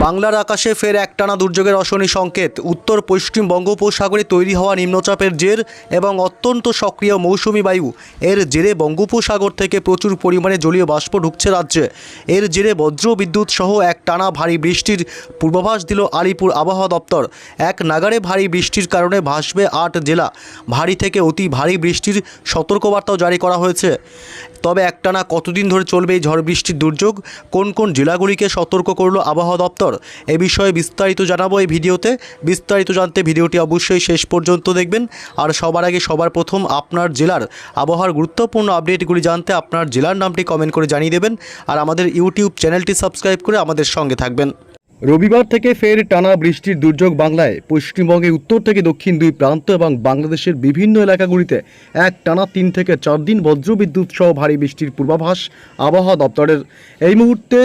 বাংলার আকাশে ফের একটানা দুর্যোগের অশনি সংকেত। উত্তর পশ্চিম বঙ্গোপসাগরে তৈরি হওয়া নিম্নচাপের জের এবং অত্যন্ত সক্রিয় মৌসুমি বায়ু এর জেরে বঙ্গোপসাগর থেকে প্রচুর পরিমাণে জলীয় বাষ্প ঢুকছে রাজ্যে। এর জেরে বজ্র বিদ্যুৎ সহ একটানা ভারী বৃষ্টির পূর্বাভাস দিল আলিপুর আবহাওয়া দপ্তর। এক নাগাড়ে ভারী বৃষ্টির কারণে ভাসবে 8 জেলা। ভারী থেকে অতি ভারী বৃষ্টির সতর্কবার্তাও জারি করা হয়েছে। তবে একটানা কতদিন ধরে চলবে এই ঝড় বৃষ্টির দুর্যোগ, কোন কোন জেলাগুলিকে সতর্ক করল আবহাওয়া দপ্তর, এ বিষয়ে বিস্তারিত জানাবো এই ভিডিওতে। বিস্তারিত জানতে ভিডিওটি অবশ্যই শেষ পর্যন্ত দেখবেন। আর সবার আগে সবার প্রথম আপনার জেলার আবহাওয়ার গুরুত্বপূর্ণ আপডেটগুলি জানতে আপনার জেলার নামটি কমেন্ট করে জানিয়ে দেবেন। আর আমাদের ইউটিউব চ্যানেলটি সাবস্ক্রাইব করে আমাদের সঙ্গে থাকবেন। রবিবার থেকে ফের টানা বৃষ্টির দুর্যোগ বাংলায়। পশ্চিমবঙ্গের উত্তর থেকে দক্ষিণ দুই প্রান্ত এবং বাংলাদেশের বিভিন্ন এলাকাগুলিতে এক টানা 3 থেকে 4 দিন বজ্রবিদ্যুৎ সহ ভারী বৃষ্টির পূর্বাভাস আবহাওয়া দপ্তরের। এই মুহূর্তে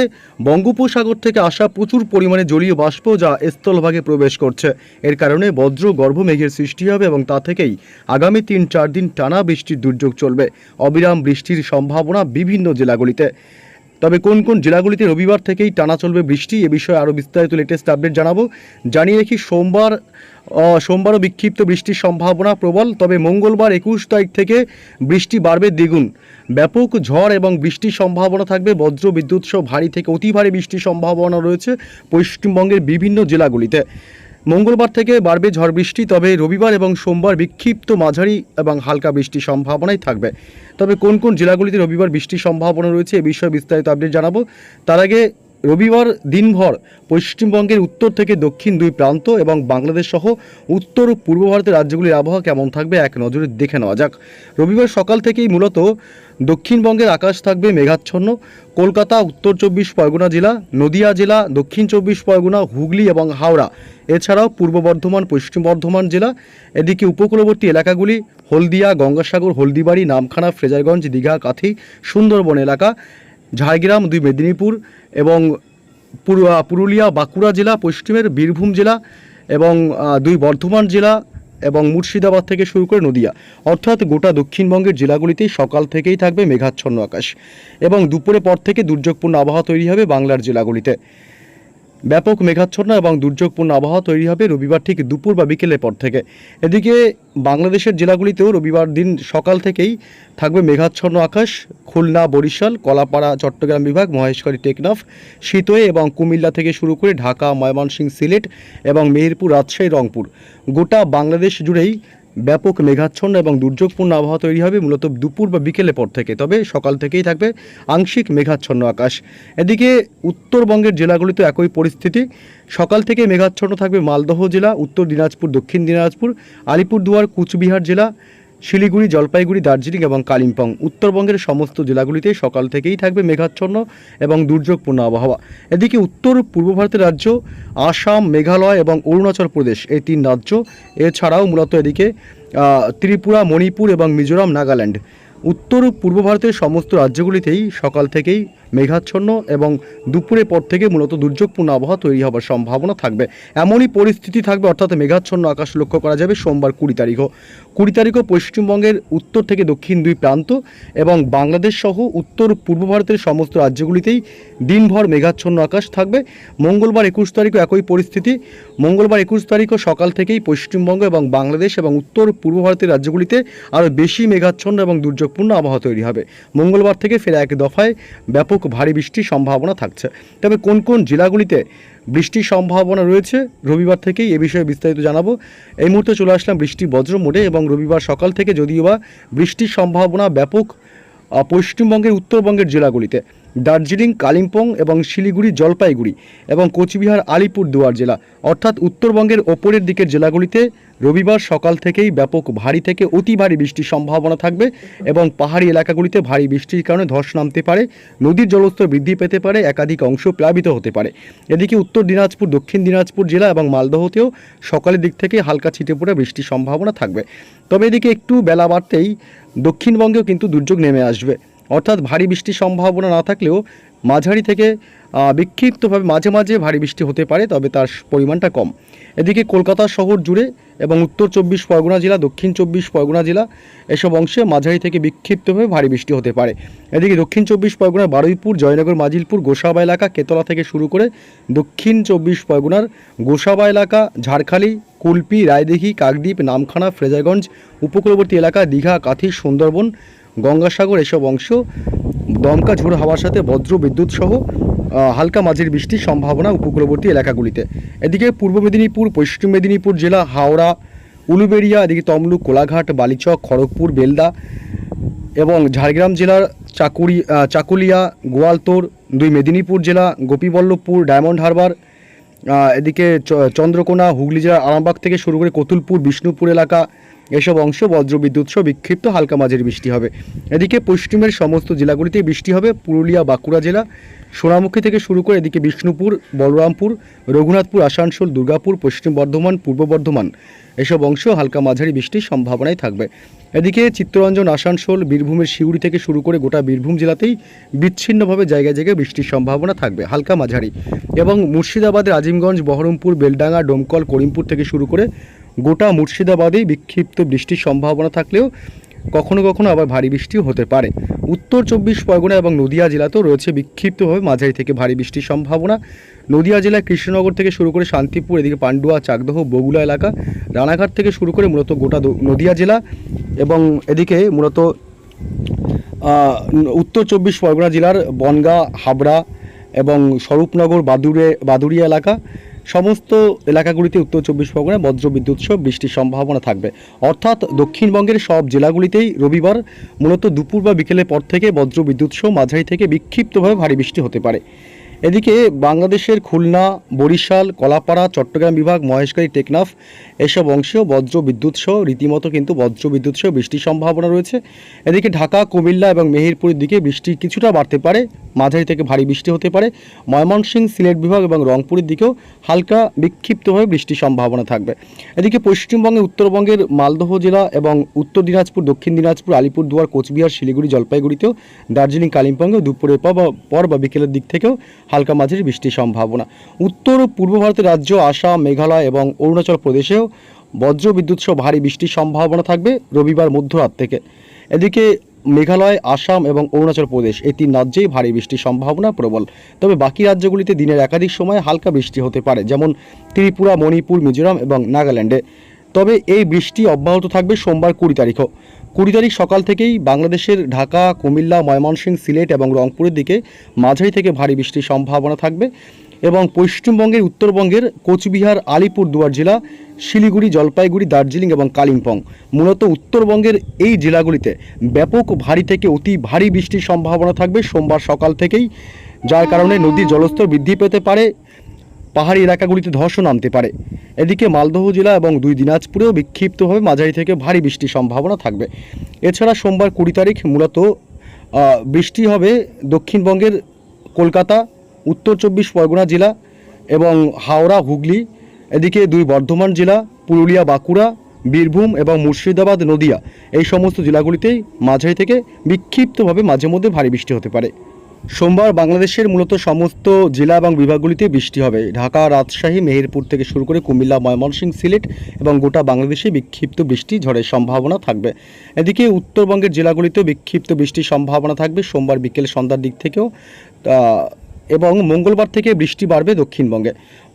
বঙ্গোপসাগর থেকে আসা প্রচুর পরিমাণে জলীয় বাষ্প যা স্থলভাগে প্রবেশ করছে। এর কারণে বজ্র গর্ভ মেঘের সৃষ্টি হবে এবং তা থেকেই আগামী 3-4 দিন টানা বৃষ্টির দুর্যোগ চলবে। অবিরাম বৃষ্টির সম্ভাবনা বিভিন্ন জেলাগুলিতে। তবে কোন কোন জেলাগুলিতে রবিবার থেকেই টানা চলবে বৃষ্টি, এ বিষয়ে আরও বিস্তারিত লেটেস্ট আপডেট জানাবো। জানিয়ে রাখি সোমবারও বিক্ষিপ্ত বৃষ্টির সম্ভাবনা প্রবল। তবে মঙ্গলবার 21 তারিখ থেকে বৃষ্টি বাড়বে দ্বিগুণ। ব্যাপক ঝড় এবং বৃষ্টির সম্ভাবনা থাকবে। বজ্র বিদ্যুৎ সহ ভারী থেকে অতি ভারী বৃষ্টির সম্ভাবনা রয়েছে পশ্চিমবঙ্গের বিভিন্ন জেলাগুলিতে। মঙ্গলবার থেকে বাড়বে ঝড় বৃষ্টি। তবে রবিবার এবং সোমবার বিক্ষিপ্ত মাঝারি এবং হালকা বৃষ্টির সম্ভাবনাই থাকবে। তবে কোন কোন জেলাগুলিতে রবিবার বৃষ্টির সম্ভাবনা রয়েছে এ বিষয়ে বিস্তারিত আপডেট জানাবো। তার আগে রবিবার দিনভর পশ্চিমবঙ্গের উত্তর থেকে দক্ষিণ দুই প্রান্ত এবং বাংলাদেশ সহ উত্তর ও পূর্ব ভারতের রাজ্যগুলির আবহাওয়া কেমন থাকবে এক নজরে দেখে নেওয়া যাক। রবিবার সকাল থেকেই মূলত দক্ষিণবঙ্গের আকাশ থাকবে মেঘাচ্ছন্ন। কলকাতা, উত্তর 24 পরগনা জেলা, নদিয়া জেলা, দক্ষিণ 24 পরগনা, হুগলি এবং হাওড়া, এছাড়াও পূর্ব বর্ধমান, পশ্চিম বর্ধমান জেলা। এদিকে উপকূলবর্তী এলাকাগুলি হলদিয়া, গঙ্গাসাগর, হলদিবাড়ি, নামখানা, ফ্রেজারগঞ্জ, দীঘা, কাথি, সুন্দরবন এলাকা, ঝাড়গ্রাম, 2 মেদিনীপুর এবং পুরুলিয়া, বাঁকুড়া জেলা, পশ্চিমের বীরভূম জেলা এবং 2 বর্ধমান জেলা এবং মুর্শিদাবাদ থেকে শুরু করে নদিয়া, অর্থাৎ গোটা দক্ষিণবঙ্গের জেলাগুলিতেই সকাল থেকেই থাকবে মেঘাচ্ছন্ন আকাশ এবং দুপুরের পর থেকে দুর্যোগপূর্ণ আবহাওয়া তৈরি হবে বাংলার জেলাগুলিতে। ব্যাপক মেঘাচ্ছন্ন এবং দুর্যোগপূর্ণ আবহাওয়া তৈরি হবে রবিবার ঠিক দুপুর বা বিকেলের পর থেকে। এদিকে বাংলাদেশের জেলাগুলিতেও রবিবার দিন সকাল থেকেই থাকবে মেঘাচ্ছন্ন আকাশ। খুলনা, বরিশাল, কলাপাড়া, চট্টগ্রাম বিভাগ, মহেশখালী, টেকনাফ, শীতোয়ে এবং কুমিল্লা থেকে শুরু করে ঢাকা, ময়মনসিংহ, সিলেট এবং মেহেরপুর, রাজশাহী, রংপুর, গোটা বাংলাদেশ জুড়েই ব্যাপক মেঘাচ্ছন্ন এবং দুর্যোগপূর্ণ আবহাওয়া তৈরি হবে মূলত দুপুর বা বিকেলের পর থেকে। তবে সকাল থেকেই থাকবে আংশিক মেঘাচ্ছন্ন আকাশ। এদিকে উত্তরবঙ্গের জেলাগুলিতে একই পরিস্থিতি। সকাল থেকে মেঘাচ্ছন্ন থাকবে মালদহ জেলা, উত্তর দিনাজপুর, দক্ষিণ দিনাজপুর, আলিপুরদুয়ার, কুচবিহার জেলা, শিলিগুড়ি, জলপাইগুড়ি, দার্জিলিং এবং কালিম্পং। উত্তরবঙ্গের সমস্ত জেলাগুলিতে সকাল থেকেই থাকবে মেঘাচ্ছন্ন এবং দুর্যোগপূর্ণ আবহাওয়া। এদিকে উত্তর পূর্ব ভারতের রাজ্য আসাম, মেঘালয় এবং অরুণাচল প্রদেশ, এই 3 রাজ্য, এছাড়াও মূলত এদিকে ত্রিপুরা, মণিপুর এবং মিজোরাম, নাগাল্যান্ড, উত্তর পূর্ব ভারতের সমস্ত রাজ্যগুলিতেই সকাল থেকেই মেঘাচ্ছন্ন এবং দুপুরের পর থেকে মূলত দুর্যোগপূর্ণ আবহাওয়া তৈরি হওয়ার সম্ভাবনা থাকবে। এমনই পরিস্থিতি থাকবে, অর্থাৎ মেঘাচ্ছন্ন আকাশ লক্ষ্য করা যাবে সোমবার 20 তারিখও পশ্চিমবঙ্গের উত্তর থেকে দক্ষিণ 2 প্রান্ত এবং বাংলাদেশ সহ উত্তর পূর্ব ভারতের সমস্ত রাজ্যগুলিতেই দিনভর মেঘাচ্ছন্ন আকাশ থাকবে। মঙ্গলবার 21 তারিখও একই পরিস্থিতি। মঙ্গলবার 21 তারিখও সকাল থেকেই পশ্চিমবঙ্গ এবং বাংলাদেশ এবং উত্তর পূর্ব ভারতের রাজ্যগুলিতে আরও বেশি মেঘাচ্ছন্ন এবং দুর্যোগপূর্ণ আবহাওয়া তৈরি হবে। মঙ্গলবার থেকে ফের এক দফায় ব্যাপক ভারী বৃষ্টির সম্ভাবনা থাকছে। তবে কোন কোন জেলাগুলিতে বৃষ্টির সম্ভাবনা রয়েছে রবিবার থেকেই এ বিষয়ে বিস্তারিত জানাবো। এই মুহূর্তে চলে আসলাম বৃষ্টি বজ্র মোডে এবং রবিবার সকাল থেকে যদিও বা বৃষ্টির সম্ভাবনা ব্যাপক পশ্চিমবঙ্গের উত্তরবঙ্গের জেলাগুলিতে দার্জিলিং, কালিম্পং এবং শিলিগুড়ি, জলপাইগুড়ি এবং কোচবিহার, আলিপুরদুয়ার জেলা, অর্থাৎ উত্তরবঙ্গের ওপরের দিকের জেলাগুলিতে রবিবার সকাল থেকেই ব্যাপক ভারী থেকে অতি ভারী বৃষ্টির সম্ভাবনা থাকবে এবং পাহাড়ি এলাকাগুলিতে ভারী বৃষ্টির কারণে ধস নামতে পারে, নদীর জলস্তর বৃদ্ধি পেতে পারে, একাধিক অংশ প্লাবিত হতে পারে। এদিকে উত্তর দিনাজপুর, দক্ষিণ দিনাজপুর জেলা এবং মালদহতেও সকালের দিক থেকে হালকা ছিটে পড়ে বৃষ্টির সম্ভাবনা থাকবে। তবে এদিকে একটু বেলা বাড়তেই দক্ষিণবঙ্গেও কিন্তু দুর্যোগ নেমে আসবে, অর্থাৎ ভারী বৃষ্টির সম্ভাবনা না থাকলেও মাঝারি থেকে বিক্ষিপ্তভাবে মাঝে মাঝে ভারী বৃষ্টি হতে পারে, তবে তার পরিমাণটা কম। এদিকে কলকাতা শহর জুড়ে এবং উত্তর 24 পরগনা জেলা, দক্ষিণ 24 পরগনা জেলা এসব অংশে মাঝারি থেকে বিক্ষিপ্তভাবে ভারী বৃষ্টি হতে পারে। এদিকে দক্ষিণ 24 পরগনার বারুইপুর, জয়নগর, মাজিলপুর, গোসাবা এলাকা, কেতলা থেকে শুরু করে দক্ষিণ 24 পরগনার গোসাবা এলাকা, ঝাড়খালি, কুলপি, রায়দিঘি, কাকদ্বীপ, নামখানা, ফ্রেজারগঞ্জ, উপকূলবর্তী এলাকা, দীঘা, কাথি, সুন্দরবন, গঙ্গাসাগর এসব অংশ দমকা ঝোড়ো হাওয়ার সাথে বজ্র বিদ্যুৎ সহ হালকা মাঝারি বৃষ্টির সম্ভাবনা উপকূলবর্তী এলাকাগুলিতে। এদিকে পূর্ব মেদিনীপুর, পশ্চিম মেদিনীপুর জেলা, হাওড়া, উলুবেড়িয়া, এদিকে তমলুক, কোলাঘাট, বালিচক, খড়গপুর, বেলদা এবং ঝাড়গ্রাম জেলার চাকুলিয়া, গোয়ালতোড়, দুই মেদিনীপুর জেলা, গোপীবল্লভপুর, ডায়মন্ড হারবার, এদিকে চন্দ্রকোনা, হুগলি জেলার আরামবাগ থেকে শুরু করে কতুলপুর, বিষ্ণুপুর এলাকা এসব অংশ বজ্রবিদ্যুৎ সহ বিক্ষিপ্ত হালকা মাঝারি বৃষ্টি হবে। এদিকে পশ্চিমের সমস্ত জেলাগুলিতেই বৃষ্টি হবে। পুরুলিয়া, বাঁকুড়া জেলা, সোনামুখী থেকে শুরু করে এদিকে বিষ্ণুপুর, বলরামপুর, রঘুনাথপুর, আসানসোল, দুর্গাপুর, পশ্চিম বর্ধমান, পূর্ব বর্ধমান এসব অংশ হালকা মাঝারি বৃষ্টির সম্ভাবনাই থাকবে। এদিকে চিত্তরঞ্জন, আসানসোল, বীরভূমের সিউড়ি থেকে শুরু করে গোটা বীরভূম জেলাতেই বিচ্ছিন্নভাবে জায়গায় জায়গায় বৃষ্টির সম্ভাবনা থাকবে হালকা মাঝারি। এবং মুর্শিদাবাদের আজিমগঞ্জ, বহরমপুর, বেলডাঙ্গা, ডোমকল, করিমপুর থেকে শুরু করে গোটা মুর্শিদাবাদেই বিক্ষিপ্ত বৃষ্টির সম্ভাবনা থাকলেও কখনো কখনো আবার ভারী বৃষ্টিও হতে পারে। উত্তর 24 পরগনা এবং নদিয়া জেলাতেও রয়েছে বিক্ষিপ্তভাবে মাঝারি থেকে ভারী বৃষ্টির সম্ভাবনা। নদিয়া জেলায় কৃষ্ণনগর থেকে শুরু করে শান্তিপুর, এদিকে পান্ডুয়া, চাকদহ, বগুলা এলাকা, রানাঘাট থেকে শুরু করে মূলত গোটা নদিয়া জেলা এবং এদিকে মূলত উত্তর 24 পরগনা জেলার বনগাঁ, হাবড়া এবং স্বরূপনগর, বাদুড়িয়া এলাকা সমস্ত এলাকাগুলিতে উত্তর 24 পরগনায় বজ্রবিদ্যুৎ সহ বৃষ্টির সম্ভাবনা থাকবে। অর্থাৎ দক্ষিণবঙ্গের সব জেলাগুলিতেই রবিবার মূলত দুপুর বা বিকেলের পর থেকে বজ্রবিদ্যুৎ সহ মাঝারি থেকে বিক্ষিপ্তভাবে ভারী বৃষ্টি হতে পারে। এদিকে বাংলাদেশের খুলনা, বরিশাল, কলাপাড়া, চট্টগ্রাম বিভাগ, মহেশখালী, টেকনাফ এসব অংশেও বজ্রবিদ্যুৎ সহ রীতিমতো কিন্তু বজ্রবিদ্যুৎ সহ বৃষ্টির সম্ভাবনা রয়েছে। এদিকে ঢাকা, কুমিল্লা এবং মেহেরপুরের দিকে বৃষ্টি কিছুটা বাড়তে পারে, মাঝারি থেকে ভারী বৃষ্টি হতে পারে। ময়মনসিংহ, সিলেট বিভাগ এবং রংপুরের দিকেও হালকা বিক্ষিপ্তভাবে বৃষ্টির সম্ভাবনা থাকবে। এদিকে পশ্চিমবঙ্গের উত্তরবঙ্গের মালদহ জেলা এবং উত্তর দিনাজপুর, দক্ষিণ দিনাজপুর, আলিপুরদুয়ার, কোচবিহার, শিলিগুড়ি, জলপাইগুড়িতেও, দার্জিলিং, কালিম্পংয়েও দুপুরের পর বা বিকেলের দিক থেকেও হালকা মাঝারি বৃষ্টির সম্ভাবনা। উত্তর পূর্ব ভারতের রাজ্য আসাম, মেঘালয় এবং অরুণাচল প্রদেশেও বজ্রবিদ্যুৎ সহ ভারী বৃষ্টির সম্ভাবনা থাকবে রবিবার মধ্যরাত থেকে। এদিকে মেঘালয়, আসাম এবং অরুণাচল প্রদেশ এই তিন রাজ্যেই ভারী বৃষ্টির সম্ভাবনা প্রবল। তবে বাকি রাজ্যগুলিতে দিনের একাধিক সময় হালকা বৃষ্টি হতে পারে, যেমন ত্রিপুরা, মণিপুর, মিজোরাম এবং নাগাল্যান্ডে। তবে এই বৃষ্টি অব্যাহত থাকবে সোমবার 20 তারিখও। 20 তারিখ সকাল থেকেই বাংলাদেশের ঢাকা, কুমিল্লা, ময়মনসিংহ, সিলেট এবং রংপুরের দিকে মাঝারি থেকে ভারী বৃষ্টির সম্ভাবনা থাকবে এবং পশ্চিমবঙ্গের উত্তরবঙ্গের কোচবিহার, আলিপুরদুয়ার জেলা, শিলিগুড়ি, জলপাইগুড়ি, দার্জিলিং এবং কালিম্পং মূলত উত্তরবঙ্গের এই জেলাগুলিতে ব্যাপক ভারী থেকে অতি ভারী বৃষ্টির সম্ভাবনা থাকবে সোমবার সকাল থেকেই, যার কারণে নদীর জলস্তর বৃদ্ধি পেতে পারে, পাহাড়ি এলাকাগুলিতে ধসও নামতে পারে। এদিকে মালদহ জেলা এবং 2 দিনাজপুরেও বিক্ষিপ্তভাবে মাঝারি থেকে ভারী বৃষ্টির সম্ভাবনা থাকবে। এছাড়া সোমবার 20 তারিখ মূলত বৃষ্টি হবে দক্ষিণবঙ্গের কলকাতা, উত্তর 24 পরগনা জেলা এবং হাওড়া, হুগলি, এদিকে 2 বর্ধমান জেলা, পুরুলিয়া, বাঁকুড়া, বীরভূম এবং মুর্শিদাবাদ, নদিয়া এই সমস্ত জেলাগুলিতেই মাঝারি থেকে বিক্ষিপ্তভাবে মাঝে মধ্যে ভারী বৃষ্টি হতে পারে। সোমবার বাংলাদেশের মূলত সমস্ত জেলা এবং বিভাগগুলিতে বৃষ্টি হবে। ঢাকা, রাজশাহী, মেহেরপুর থেকে শুরু করে কুমিল্লা, ময়মনসিংহ, সিলেট এবং গোটা বাংলাদেশে বিক্ষিপ্ত বৃষ্টি ঝড়ের সম্ভাবনা থাকবে। এদিকে উত্তরবঙ্গের জেলাগুলিতেও বিক্ষিপ্ত বৃষ্টির সম্ভাবনা থাকবে সোমবার বিকেল সন্ধ্যার দিক থেকেও। এবং মঙ্গলবার থেকে বৃষ্টি বাড়বে দক্ষিণবঙ্গে।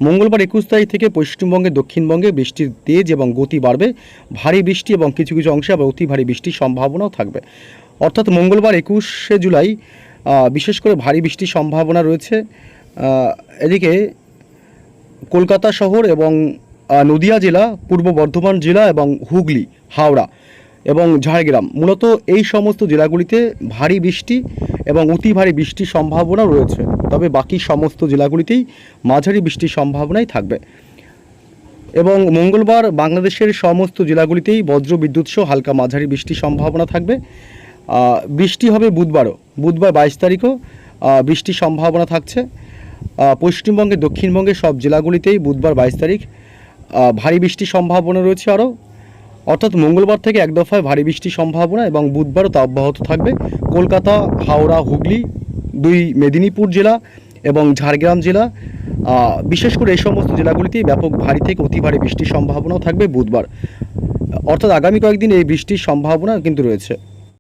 মঙ্গলবার 21 তারিখ থেকে পশ্চিমবঙ্গের দক্ষিণবঙ্গে বৃষ্টির তেজ এবং গতি বাড়বে, ভারী বৃষ্টি এবং কিছু কিছু অংশে আবার অতি ভারী বৃষ্টির সম্ভাবনাও থাকবে। অর্থাৎ মঙ্গলবার 21শে জুলাই বিশেষ করে ভারী বৃষ্টির সম্ভাবনা রয়েছে। এদিকে কলকাতা শহর এবং নদিয়া জেলা, পূর্ব বর্ধমান জেলা এবং হুগলি, হাওড়া এবং ঝাড়গ্রাম মূলত এই সমস্ত জেলাগুলিতে ভারী বৃষ্টি এবং অতি ভারী বৃষ্টির সম্ভাবনা রয়েছে। তবে বাকি সমস্ত জেলাগুলিতেই মাঝারি বৃষ্টির সম্ভাবনাই থাকবে। এবং মঙ্গলবার বাংলাদেশের সমস্ত জেলাগুলিতেই বজ্রবিদ্যুৎ সহ হালকা মাঝারি বৃষ্টির সম্ভাবনা থাকবে। বৃষ্টি হবে বুধবার 22 তারিখও বৃষ্টির সম্ভাবনা থাকছে। পশ্চিমবঙ্গের দক্ষিণবঙ্গের সব জেলাগুলিতেই বুধবার 22 তারিখ ভারী বৃষ্টির সম্ভাবনা রয়েছে আরও। অর্থাৎ মঙ্গলবার থেকে এক দফায় ভারী বৃষ্টির সম্ভাবনা এবং বুধবারও তা অব্যাহত থাকবে। কলকাতা, হাওড়া, হুগলি দুই মেদিনীপুর জেলা এবং ঝাড়গ্রাম জেলা, বিশেষ করে এই সমস্ত জেলাগুলিতে ব্যাপক ভারী থেকে অতি ভারী বৃষ্টির সম্ভাবনাও থাকবে বুধবার, অর্থাৎ আগামী কয়েকদিন এই বৃষ্টির সম্ভাবনা কিন্তু রয়েছে।